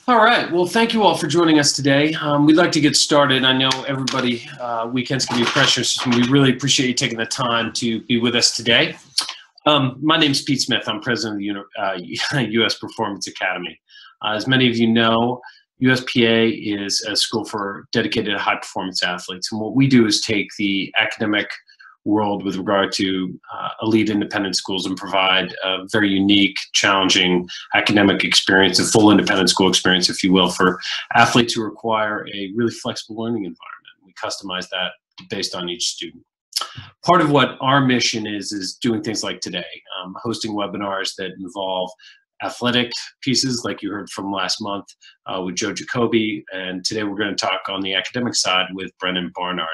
All right. Well, thank you all for joining us today. We'd like to get started. I know everybody, weekends can be precious, and we really appreciate you taking the time to be with us today. My name's Pete Smith. I'm president of the U.S. Performance Academy. As many of you know, USPA is a school for dedicated high-performance athletes. And what we do is take the academic world with regard to elite independent schools and provide a very unique, challenging academic experience, a full independent school experience, if you will, for athletes who require a really flexible learning environment. We customize that based on each student. Part of what our mission is doing things like today, hosting webinars that involve athletic pieces like you heard from last month with Joe Jacoby, and today we're going to talk on the academic side with Brennan Barnard.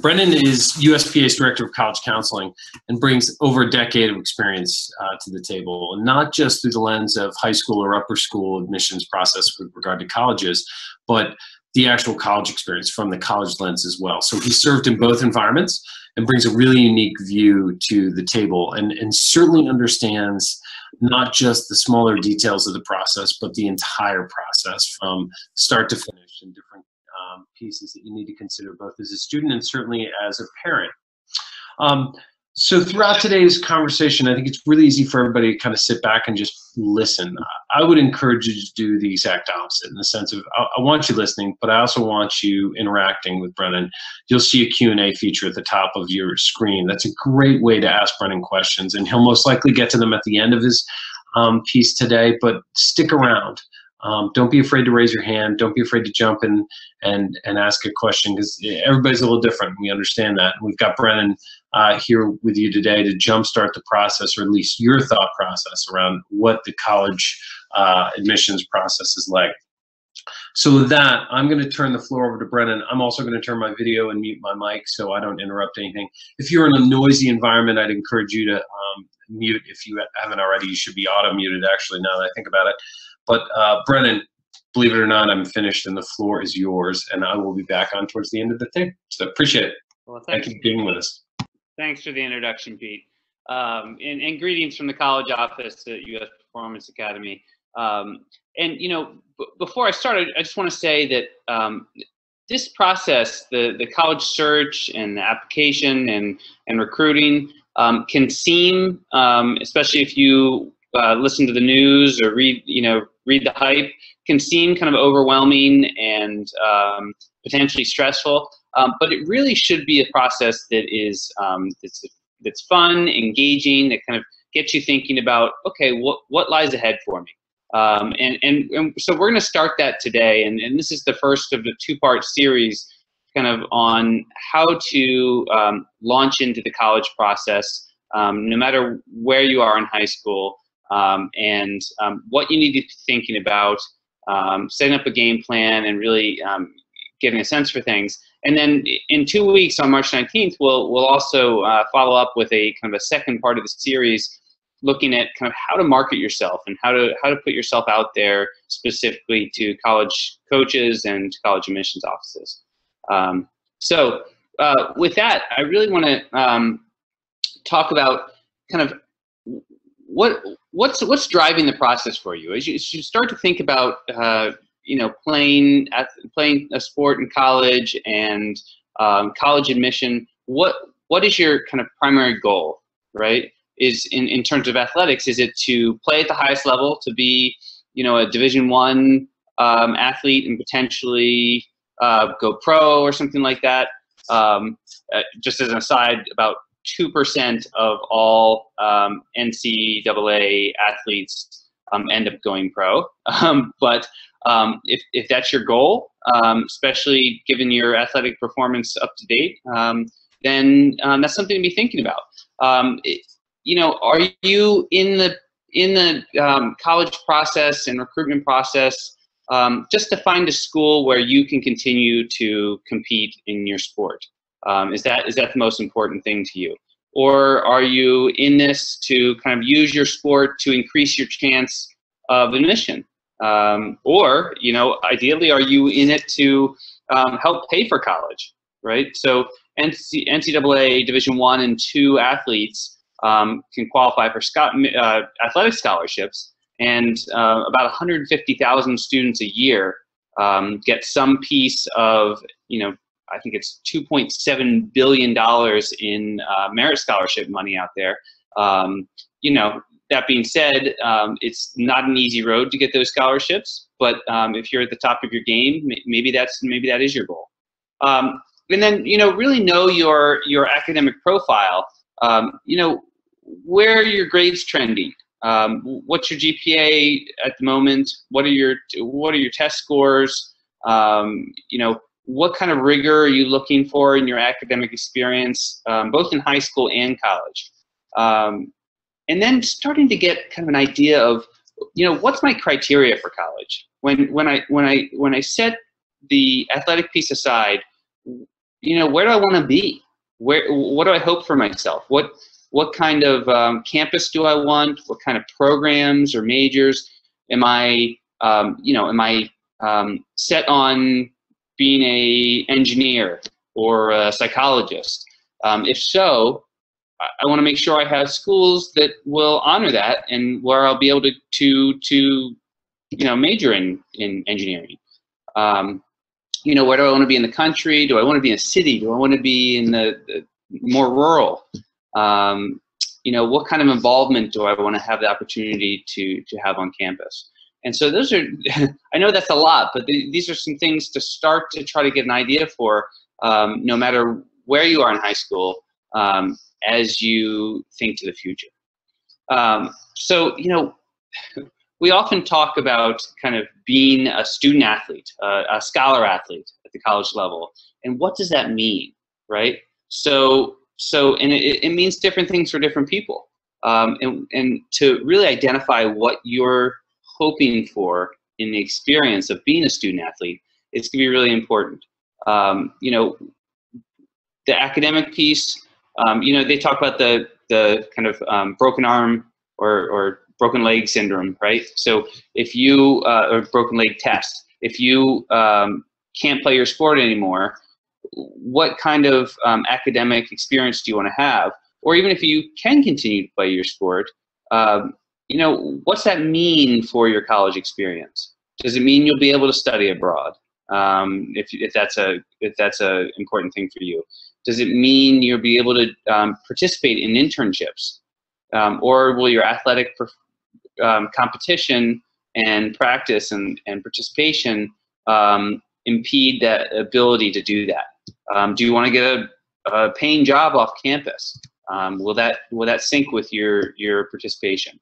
Brennan is USPA's Director of College Counseling and brings over a decade of experience to the table, and not just through the lens of high school or upper school admissions process with regard to colleges, but the actual college experience from the college lens as well. So he served in both environments and brings a really unique view to the table, and certainly understands not just the smaller details of the process, but the entire process from start to finish in different pieces that you need to consider both as a student and certainly as a parent. So throughout today's conversation, I think it's really easy for everybody to kind of sit back and just listen. I would encourage you to do the exact opposite, in the sense of I want you listening, but I also want you interacting with Brennan. You'll see a Q&A feature at the top of your screen. That's a great way to ask Brennan questions, and he'll most likely get to them at the end of his piece today, but stick around. Don't be afraid to raise your hand. Don't be afraid to jump in and ask a question, because everybody's a little different. We understand that. We've got Brennan here with you today to jumpstart the process, or at least your thought process around what the college admissions process is like. So with that, I'm going to turn the floor over to Brennan. I'm also going to turn my video and mute my mic so I don't interrupt anything. If you're in a noisy environment, I'd encourage you to mute. If you haven't already, you should be auto-muted, actually, now that I think about it. But Brennan, believe it or not, I'm finished and the floor is yours, and I will be back on towards the end of the thing. So appreciate it. Well, thank you for being with us. Thanks for the introduction, Pete. And greetings from the college office at U.S. Performance Academy. And, you know, before I start, I just want to say that this process, the college search and the application and recruiting can seem, especially if you listen to the news or read the hype, can seem kind of overwhelming and potentially stressful. But it really should be a process that is that's fun, engaging, that kind of gets you thinking about, okay, what lies ahead for me. And so we're going to start that today, and this is the first of the two-part series, kind of on how to launch into the college process, no matter where you are in high school. And what you need to be thinking about, setting up a game plan, and really getting a sense for things. And then in 2 weeks, on March 19th, we'll also follow up with a kind of a second part of the series, looking at kind of how to market yourself and how to put yourself out there specifically to college coaches and college admissions offices. So with that, I really want to talk about kind of what's driving the process for you as you start to think about playing a sport in college and college admission. What is your kind of primary goal, right? Is in terms of athletics, is it to play at the highest level, to be a Division I athlete and potentially go pro or something like that? Just as an aside, about 2% of all NCAA athletes end up going pro. But if that's your goal, especially given your athletic performance up to date, then that's something to be thinking about. Are you in the college process and recruitment process just to find a school where you can continue to compete in your sport? Is that the most important thing to you? Or are you in this to kind of use your sport to increase your chance of admission? Or, ideally, are you in it to help pay for college, right? So NCAA Division I and II athletes can qualify for athletic scholarships, and about 150,000 students a year get some piece of, I think it's $2.7 billion in merit scholarship money out there. That being said, it's not an easy road to get those scholarships, but if you're at the top of your game, maybe that is your goal. And then, really know your academic profile. Where are your grades trending? What's your GPA at the moment? What are your test scores? What kind of rigor are you looking for in your academic experience, both in high school and college? And then starting to get kind of an idea of, what's my criteria for college? When I set the athletic piece aside, where do I want to be? What do I hope for myself? What kind of campus do I want? What kind of programs or majors am I? Am I set on being an engineer or a psychologist? If so, I want to make sure I have schools that will honor that and where I'll be able to major in engineering. Where do I want to be in the country? Do I want to be in a city? Do I want to be in the more rural? What kind of involvement do I want to have the opportunity to have on campus? And so those are, I know that's a lot, but these are some things to start to try to get an idea for, no matter where you are in high school, as you think to the future. We often talk about kind of being a student athlete, a scholar athlete at the college level, and what does that mean, right? So it means different things for different people, and to really identify what you're hoping for in the experience of being a student athlete, it's going to be really important. The academic piece, they talk about the kind of broken arm or broken leg syndrome, right? So if you, or broken leg test, if you can't play your sport anymore, what kind of academic experience do you want to have? Or even if you can continue to play your sport, what's that mean for your college experience? Does it mean you'll be able to study abroad? If that's a important thing for you. Does it mean you'll be able to participate in internships? Or will your athletic competition and practice and participation impede that ability to do that? Do you want to get a paying job off campus? Will that sync with your participation?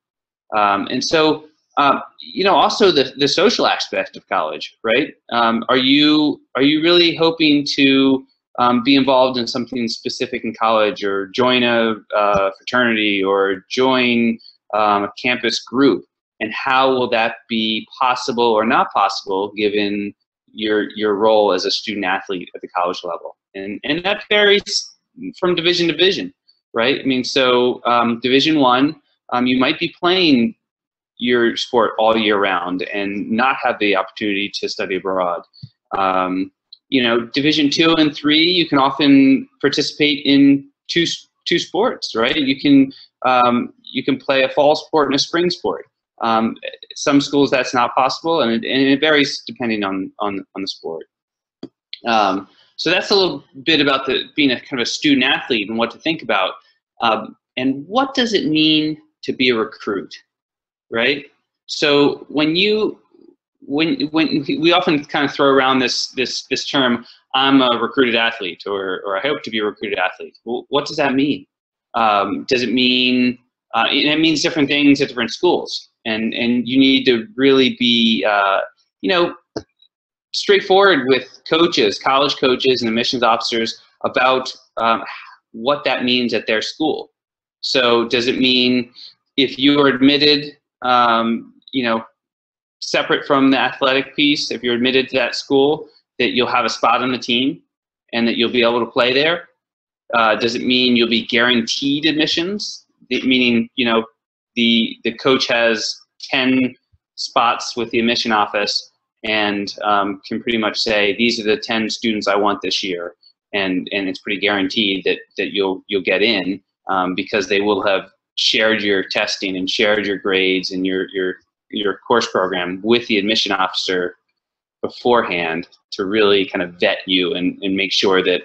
And so, also the social aspect of college, right? Are you really hoping to be involved in something specific in college, or join a fraternity, or join a campus group? And how will that be possible or not possible given your role as a student athlete at the college level? And that varies from division to division, right? I mean, so Division I, you might be playing your sport all year round and not have the opportunity to study abroad. Division II and III, you can often participate in two sports, right? You can play a fall sport and a spring sport. Some schools that's not possible, and it varies depending on the sport. So that's a little bit about being a kind of a student athlete and what to think about. And what does it mean to be a recruit, right? So when we often kind of throw around this term, I'm a recruited athlete, or I hope to be a recruited athlete. Well, what does that mean? Does it mean, it means different things at different schools, and you need to really be, straightforward with coaches, college coaches and admissions officers about what that means at their school. So does it mean if you are admitted, separate from the athletic piece, if you're admitted to that school, that you'll have a spot on the team and that you'll be able to play there? Does it mean you'll be guaranteed admissions? Meaning, the coach has 10 spots with the admission office and can pretty much say, these are the 10 students I want this year. And it's pretty guaranteed that you'll get in because they will have shared your testing and shared your grades and your your course program with the admission officer beforehand to really kind of vet you and make sure that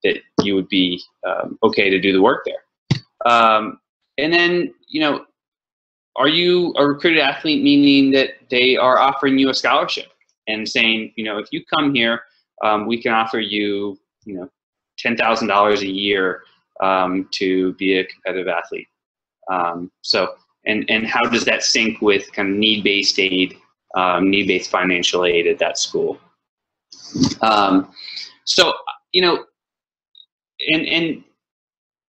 that you would be okay to do the work there. And then, you know, are you a recruited athlete, meaning that they are offering you a scholarship and saying, you know, if you come here, we can offer you, you know, $10,000 a year to be a competitive athlete. So, and how does that sync with kind of need-based aid, need-based financial aid at that school? So, you know, and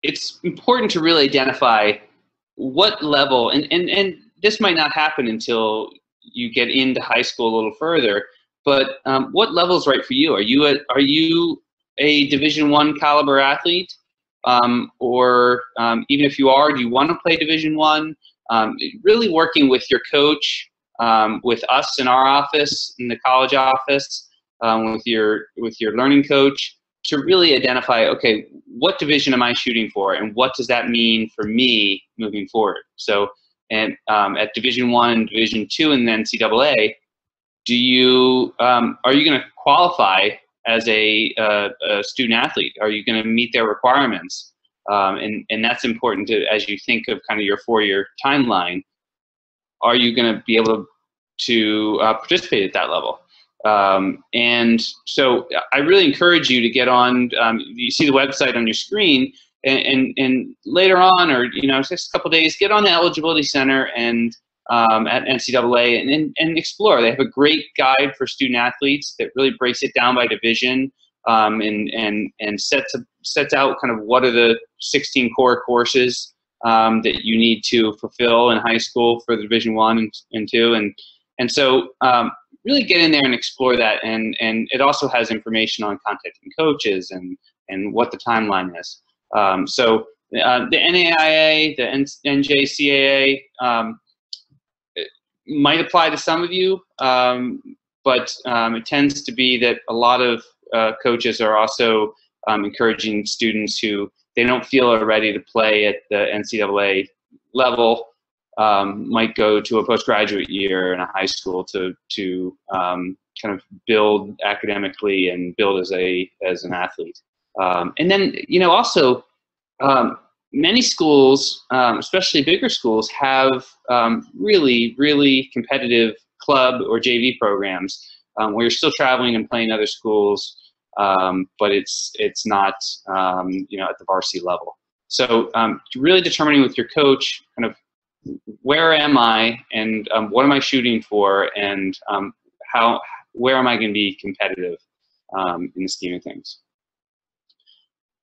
it's important to really identify what level, and this might not happen until you get into high school a little further, but what level is right for you? Are you a Division I caliber athlete? Or even if you are, do you want to play Division I? Really working with your coach, with us in our office, in the college office, with your learning coach, to really identify, okay, what division am I shooting for, and what does that mean for me moving forward? So, and at Division I and Division II in the NCAA, do you are you going to qualify as a student athlete? Are you going to meet their requirements? And that's important to, as you think of kind of your 4-year timeline. Are you going to be able to participate at that level? And so I really encourage you to get on, you see the website on your screen, and later on, or, you know, just a couple days, get on the Eligibility Center and at NCAA and explore. They have a great guide for student athletes that really breaks it down by division, and sets out kind of what are the 16 core courses that you need to fulfill in high school for the Division I and II, and so really get in there and explore that, and it also has information on contacting coaches and what the timeline is. So the NAIA, the NJCAA might apply to some of you, but it tends to be that a lot of coaches are also encouraging students who they don't feel are ready to play at the NCAA level, might go to a postgraduate year in a high school to kind of build academically and build as an athlete. And then, you know, also many schools, especially bigger schools, have really, really competitive club or JV programs where you're still traveling and playing other schools, but it's not you know, at the varsity level. So really determining with your coach kind of where am I, and what am I shooting for, and where am I going to be competitive in the scheme of things.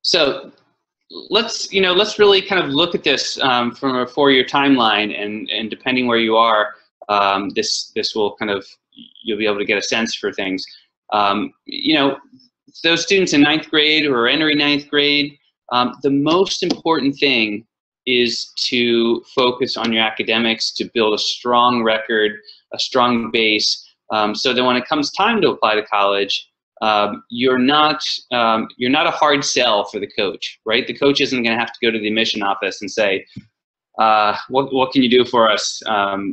So let's really kind of look at this from a 4-year timeline, and depending where you are, this will kind of, you'll be able to get a sense for things. You know, those students in 9th grade or entering 9th grade, the most important thing is to focus on your academics, to build a strong record, a strong base, so that when it comes time to apply to college, you're not a hard sell for the coach, right? The coach isn't going to have to go to the admission office and say, what can you do for us?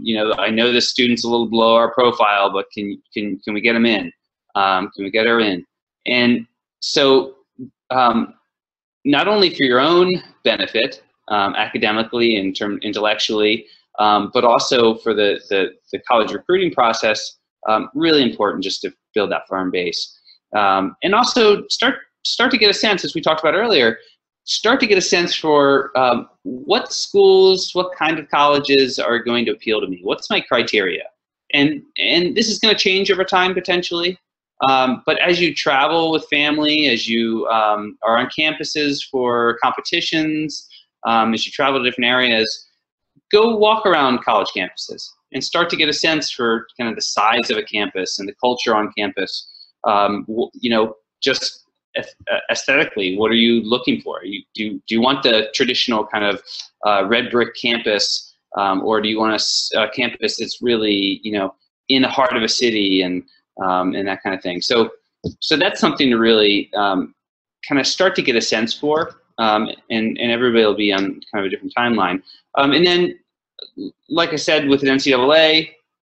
You know, I know this student's a little below our profile, but can we get him in? Can we get her in? And so not only for your own benefit, academically and intellectually, but also for the college recruiting process, really important just to build that firm base. And also start to get a sense, as we talked about earlier, start to get a sense for what schools, what kind of colleges are going to appeal to me. What's my criteria? And this is going to change over time potentially. But as you travel with family, as you are on campuses for competitions, as you travel to different areas, go walk around college campuses and start to get a sense for kind of the size of a campus and the culture on campus. You know, just aesthetically, what are you looking for? Do you want the traditional kind of red brick campus, or do you want a campus that's really, you know, in the heart of a city and that kind of thing? So that's something to really kind of start to get a sense for, and everybody will be on kind of a different timeline. And then like I said, with an NCAA,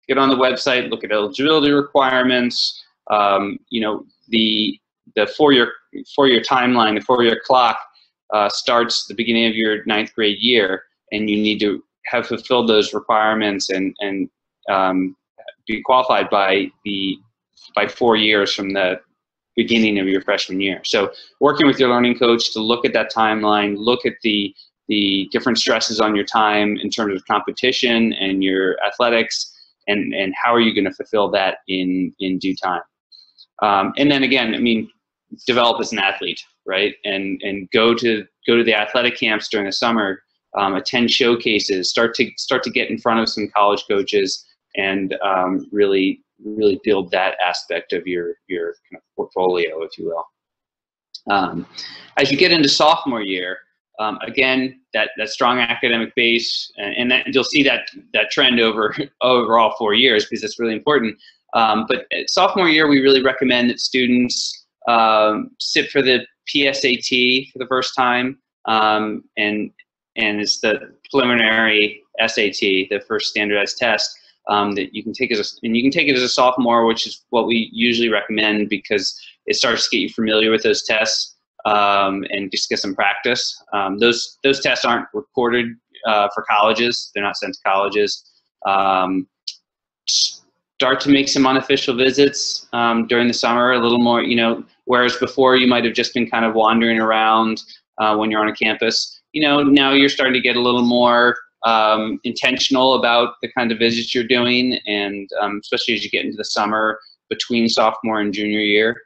get on the website, look at eligibility requirements. You know, the 4-year timeline, the 4-year clock starts the beginning of your 9th grade year, and you need to have fulfilled those requirements and be qualified by 4 years from the beginning of your freshman year. So working with your learning coach to look at that timeline, look at the different stresses on your time in terms of competition and your athletics, and how are you going to fulfill that in due time. And then again, I mean, develop as an athlete, right? And go to the athletic camps during the summer, attend showcases, start to get in front of some college coaches, and really build that aspect of your kind of portfolio, if you will. As you get into sophomore year, again, that strong academic base, and that you'll see that trend over all 4 years, because it's really important. But at sophomore year, we really recommend that students sit for the PSAT for the first time, and it's the preliminary SAT, the first standardized test that you can take and you can take it as a sophomore, which is what we usually recommend, because it starts to get you familiar with those tests and just get some practice. Those tests aren't recorded for colleges; they're not sent to colleges. Start to make some unofficial visits during the summer, a little more, you know, whereas before you might have just been kind of wandering around when you're on a campus. You know, now you're starting to get a little more intentional about the kind of visits you're doing, and especially as you get into the summer between sophomore and junior year,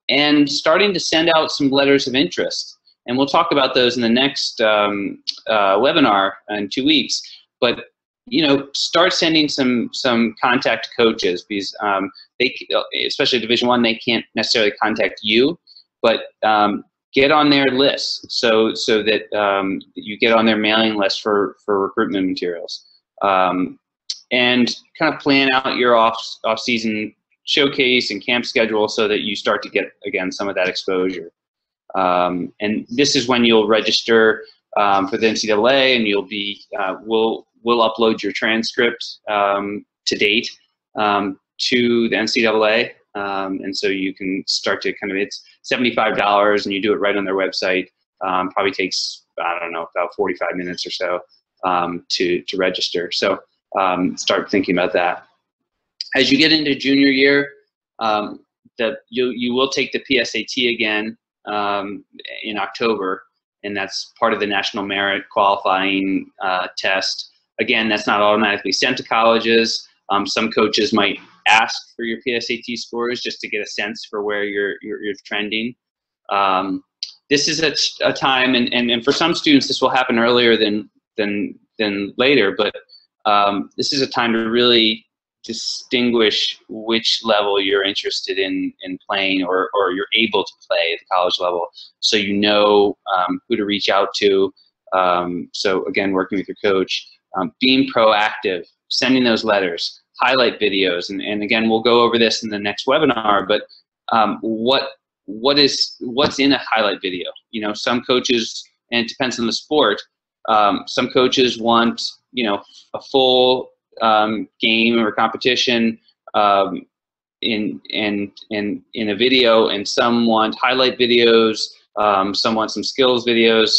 and starting to send out some letters of interest. And we'll talk about those in the next webinar in 2 weeks. But you know, start sending some contact coaches, because they, especially Division I, they can't necessarily contact you, but get on their list so that you get on their mailing list for recruitment materials, and kind of plan out your off-season showcase and camp schedule so that you start to get, again, some of that exposure. And this is when you'll register for the NCAA, and you'll be we'll upload your transcript to date to the NCAA, and so you can start to kind of, it's $75, and you do it right on their website. Probably takes, I don't know, about 45 minutes or so to register. So start thinking about that. As you get into junior year, you will take the PSAT again in October, and that's part of the National Merit Qualifying Test. Again, that's not automatically sent to colleges. Some coaches might ask for your PSAT scores just to get a sense for where you're trending. This is a time, and for some students this will happen earlier than later, but this is a time to really distinguish which level you're interested in playing, or you're able to play at the college level, so you know who to reach out to. So again, working with your coach, being proactive, sending those letters, highlight videos, and again, we'll go over this in the next webinar, but what's in a highlight video? You know, some coaches, and it depends on the sport, some coaches want, you know, a full game or competition in a video, and some want highlight videos, some want some skills videos.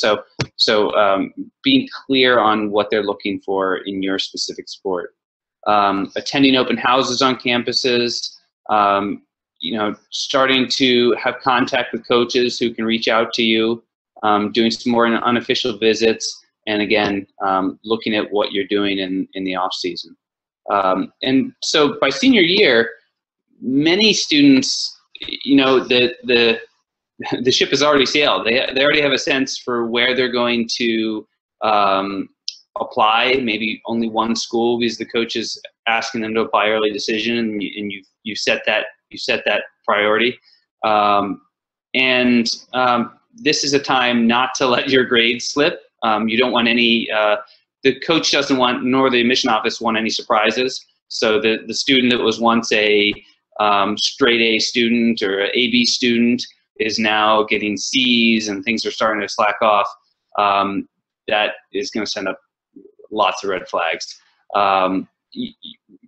So being clear on what they're looking for in your specific sport. Attending open houses on campuses, you know, starting to have contact with coaches who can reach out to you, doing some more unofficial visits, and again, looking at what you're doing in the off season. And so by senior year, many students, you know, the ship has already sailed. They already have a sense for where they're going to apply. Maybe only one school because the coach is asking them to apply early decision, and you set that priority. This is a time not to let your grades slip. You don't want any. The coach doesn't want, nor the admission office want, any surprises. So the student that was once a straight A student or an AB student is now getting C's, and things are starting to slack off. That is going to send up lots of red flags.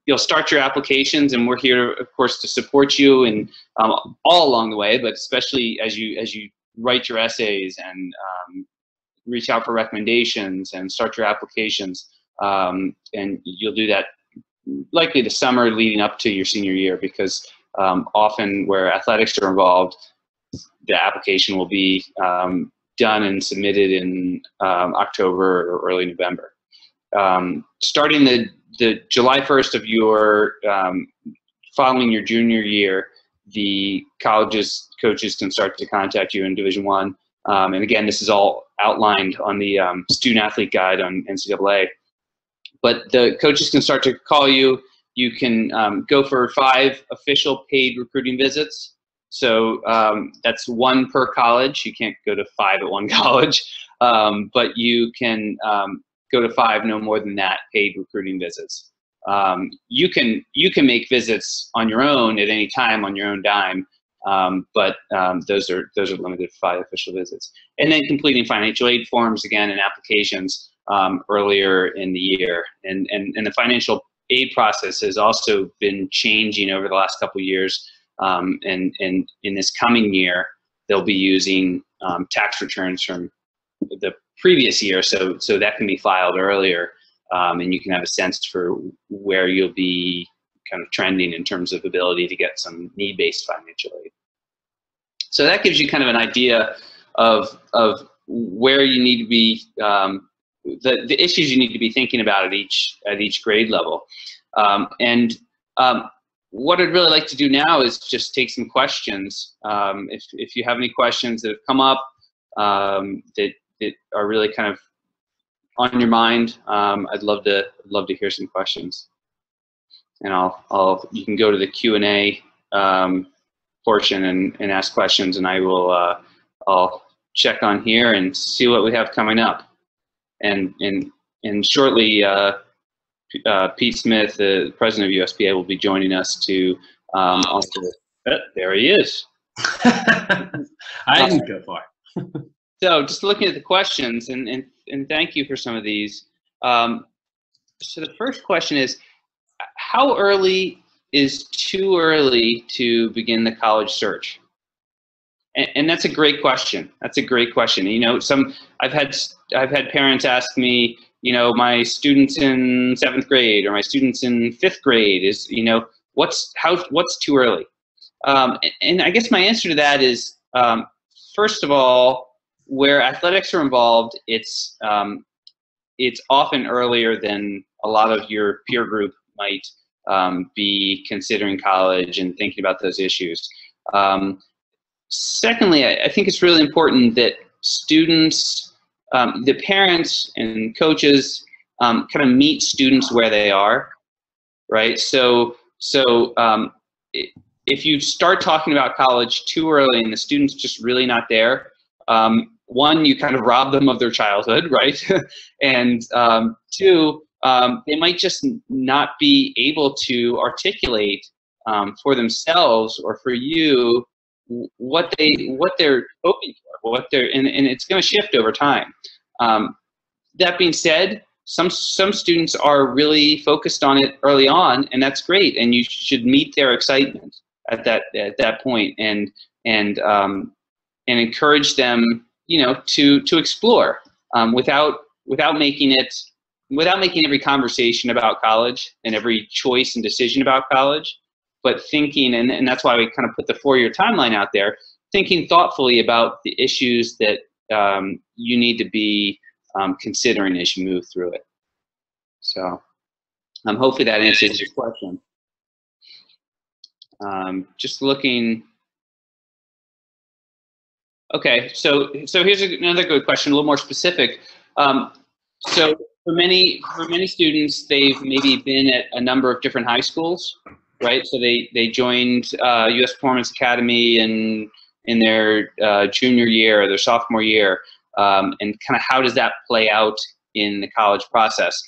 You'll start your applications, and we're here, of course, to support you and all along the way, but especially as you write your essays and reach out for recommendations and start your applications. And you'll do that likely the summer leading up to your senior year, because often where athletics are involved, the application will be done and submitted in October or early November. Starting the July 1st of your following your junior year, the colleges coaches can start to contact you in Division I. And again, this is all outlined on the student athlete guide on NCAA. But the coaches can start to call you. You can go for 5 official paid recruiting visits. So that's 1 per college. You can't go to 5 at one college, but you can go to 5, no more than that, paid recruiting visits. You can make visits on your own at any time on your own dime, but those are limited to 5 official visits. And then completing financial aid forms again and applications earlier in the year. And the financial aid process has also been changing over the last couple of years. And in this coming year, they'll be using tax returns from the previous year, so that can be filed earlier, and you can have a sense for where you'll be kind of trending in terms of ability to get some need-based financial aid. So that gives you kind of an idea of where you need to be, the issues you need to be thinking about at each grade level. What I'd really like to do now is just take some questions. If you have any questions that have come up that are really kind of on your mind, I'd love to hear some questions. And you can go to the Q&A portion and ask questions, and I'll check on here and see what we have coming up. And shortly, Pete Smith, the president of USPA, will be joining us to also. There he is. I didn't go far. So just looking at the questions, and thank you for some of these. So the first question is, how early is too early to begin the college search? And that's a great question. That's a great question. You know, I've had parents ask me, you know, my students in 7th grade or my students in 5th grade is, you know, what's too early? And I guess my answer to that is, first of all, where athletics are involved, it's often earlier than a lot of your peer group might be considering college and thinking about those issues. Secondly, I think it's really important that students, the parents and coaches kind of meet students where they are, right? So if you start talking about college too early and the student's just really not there, one, you kind of rob them of their childhood, right? And 2, they might just not be able to articulate for themselves or for you what they're hoping for, and it's going to shift over time. That being said, some students are really focused on it early on, and that's great, and you should meet their excitement at that point and encourage them, you know, to explore without making every conversation about college and every choice and decision about college, but thinking, and that's why we kind of put the 4-year timeline out there, thinking thoughtfully about the issues that you need to be considering as you move through it. So hopefully that answers your question. Just looking. Okay, so here's another good question, a little more specific. So for many students, they've maybe been at a number of different high schools, right? So they joined U.S. Performance Academy in their junior year or their sophomore year, and kind of how does that play out in the college process?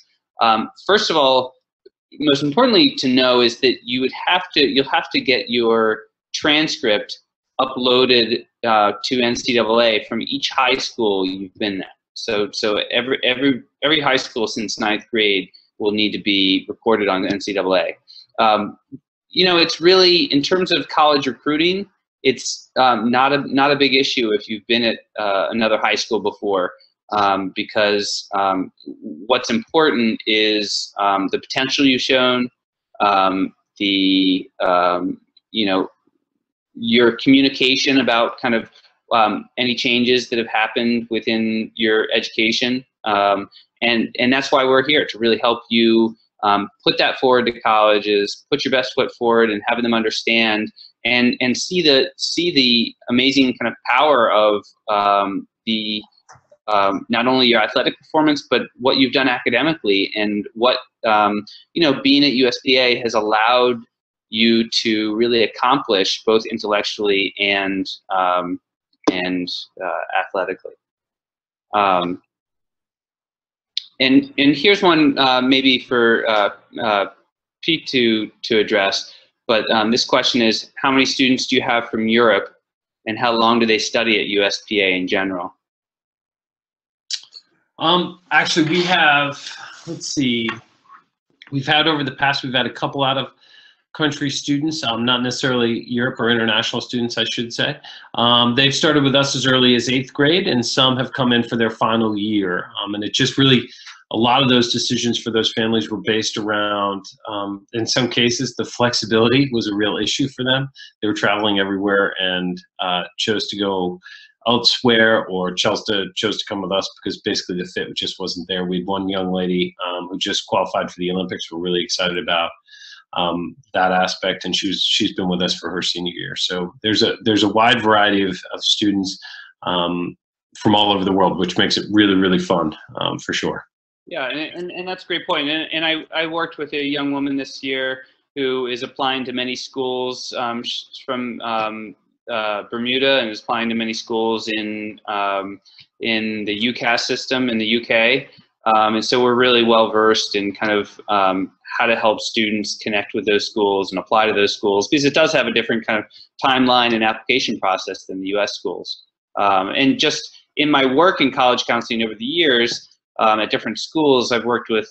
First of all, most importantly to know is that you'll have to get your transcript uploaded to NCAA from each high school you've been at. So every high school since ninth grade will need to be reported on NCAA. It's really, in terms of college recruiting, it's not a big issue if you've been at another high school before, because what's important is the potential you've shown, your communication about kind of any changes that have happened within your education, and that's why we're here, to really help you put that forward to colleges, put your best foot forward, and having them understand and see the amazing kind of power of not only your athletic performance, but what you've done academically, and what being at USPA has allowed you to really accomplish, both intellectually and athletically. And here's one maybe for Pete to address, but this question is, how many students do you have from Europe, and how long do they study at USPA in general? Actually, we have, let's see, we've had a couple out of country students, not necessarily Europe or international students, I should say. They've started with us as early as 8th grade, and some have come in for their final year. And it just really, a lot of those decisions for those families were based around, in some cases, the flexibility was a real issue for them. They were traveling everywhere and chose to go elsewhere, or chose to come with us because basically the fit just wasn't there. We had one young lady who just qualified for the Olympics. We're really excited about that aspect, and she's been with us for her senior year. So there's a wide variety of students from all over the world, which makes it really, really fun, for sure. Yeah, and that's a great point. And I worked with a young woman this year who is applying to many schools from Bermuda, and is applying to many schools in the UCAS system in the UK. And so we're really well versed in kind of how to help students connect with those schools and apply to those schools, because it does have a different kind of timeline and application process than the US schools. And just in my work in college counseling over the years at different schools, I've worked with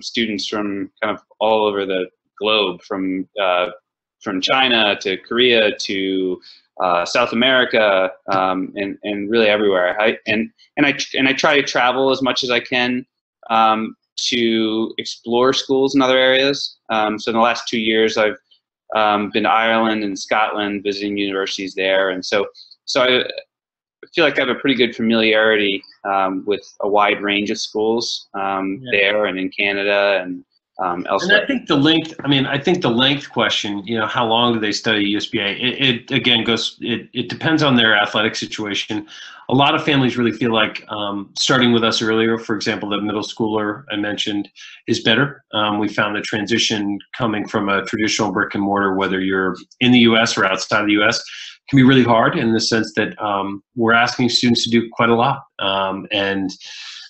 students from kind of all over the globe, from China to Korea to South America, and really everywhere. I try to travel as much as I can to explore schools in other areas. So in the last 2 years, I've been to Ireland and Scotland, visiting universities there, and so I feel like I have a pretty good familiarity with a wide range of schools there and in Canada and elsewhere. And I think the length question, how long do they study at USPA? It again it depends on their athletic situation. A lot of families really feel like starting with us earlier, for example, the middle schooler I mentioned, is better. We found the transition coming from a traditional brick and mortar, whether you're in the US or outside of the US, can be really hard, in the sense that we're asking students to do quite a lot. And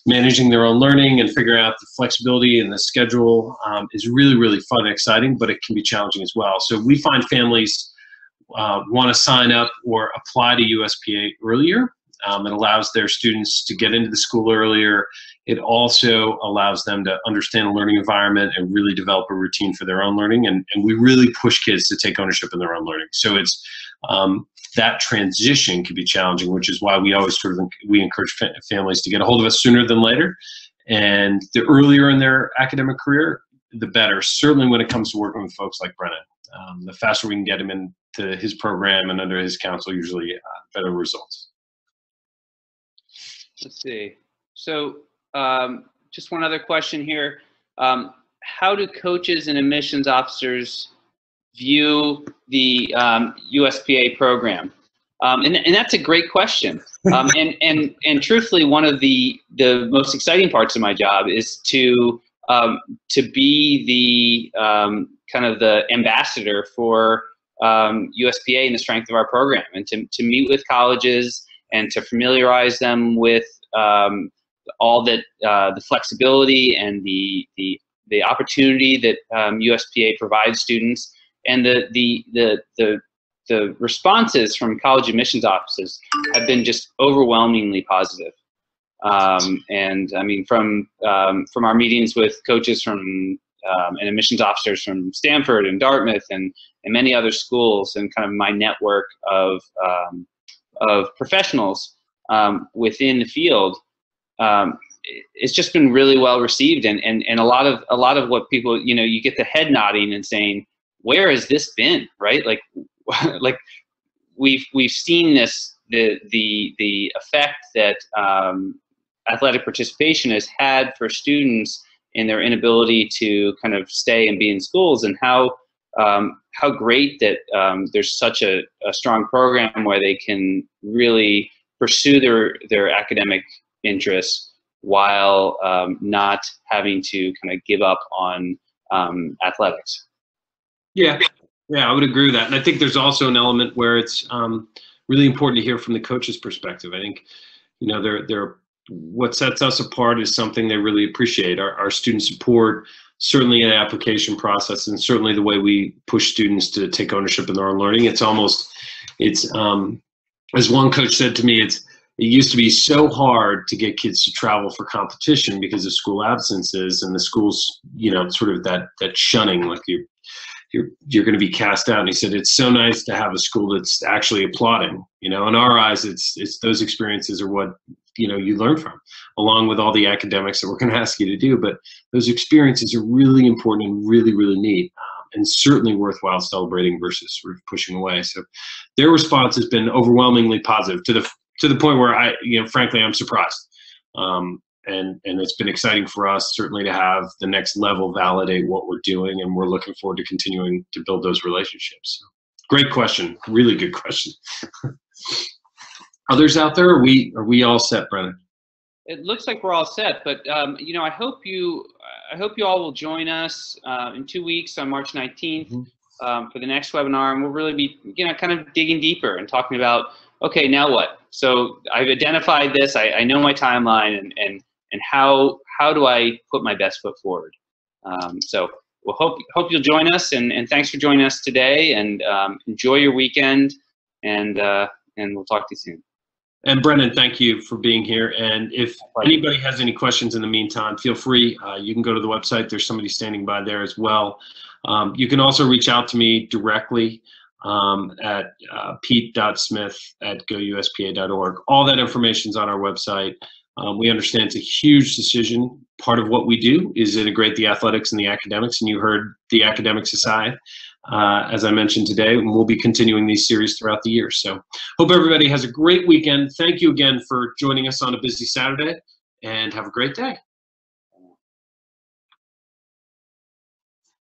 managing their own learning and figuring out the flexibility and the schedule is really, really fun and exciting, but it can be challenging as well. So we find families want to sign up or apply to USPA earlier. It allows their students to get into the school earlier. It also allows them to understand the learning environment and really develop a routine for their own learning. And we really push kids to take ownership in their own learning. So it's that transition can be challenging, which is why we always we encourage families to get a hold of us sooner than later. And the earlier in their academic career, the better. Certainly when it comes to working with folks like Brennan, the faster we can get him into his program and under his counsel, usually better results. Let's see. So just one other question here. How do coaches and admissions officers view the USPA program? And that's a great question. And truthfully, one of the most exciting parts of my job is to be the kind of the ambassador for USPA and the strength of our program, and to meet with colleges and to familiarize them with all that the flexibility and the opportunity that USPA provides students, and the responses from college admissions offices have been just overwhelmingly positive. And I mean, from our meetings with coaches and admissions officers from Stanford and Dartmouth and many other schools, and kind of my network of professionals within the field, it's just been really well received, and a lot of what people, you get the head nodding and saying, where has this been, right? Like like we've seen this, the effect that athletic participation has had for students in their inability to kind of stay and be in schools, and how great that there's such a strong program where they can really pursue their academic interests while not having to kind of give up on athletics. Yeah, I would agree with that. And I think there's also an element where it's really important to hear from the coach's perspective. I think, they're what sets us apart is something they really appreciate. Our student support, certainly in the application process, and certainly the way we push students to take ownership in their own learning. It's as one coach said to me, it used to be so hard to get kids to travel for competition because of school absences, and the schools, sort of that shunning, like you're going to be cast out. And he said, it's so nice to have a school that's actually applauding. In our eyes, it's those experiences are what, you learn from, along with all the academics that we're going to ask you to do. But those experiences are really important and really, really neat, and certainly worthwhile celebrating versus sort of pushing away. So their response has been overwhelmingly positive to the point where I, frankly, I'm surprised. And it's been exciting for us, certainly, to have the next level validate what we're doing, and we're looking forward to continuing to build those relationships. So, great question, really good question. Others out there, are we all set, Brennan? It looks like we're all set, but I hope you all will join us in 2 weeks on March 19th for the next webinar, and we'll really be kind of digging deeper and talking about, okay, now what? So I've identified this, I know my timeline, and how do I put my best foot forward? So we'll hope you'll join us, and thanks for joining us today, and enjoy your weekend, and we'll talk to you soon. And Brennan, thank you for being here. And if anybody has any questions in the meantime, feel free. You can go to the website. There's somebody standing by there as well. You can also reach out to me directly at pete.smith@gouspa.org. All that information is on our website. We understand it's a huge decision. Part of what we do is integrate the athletics and the academics, and you heard the academics aside, as I mentioned today, and we'll be continuing these series throughout the year. So hope everybody has a great weekend. Thank you again for joining us on a busy Saturday, and have a great day.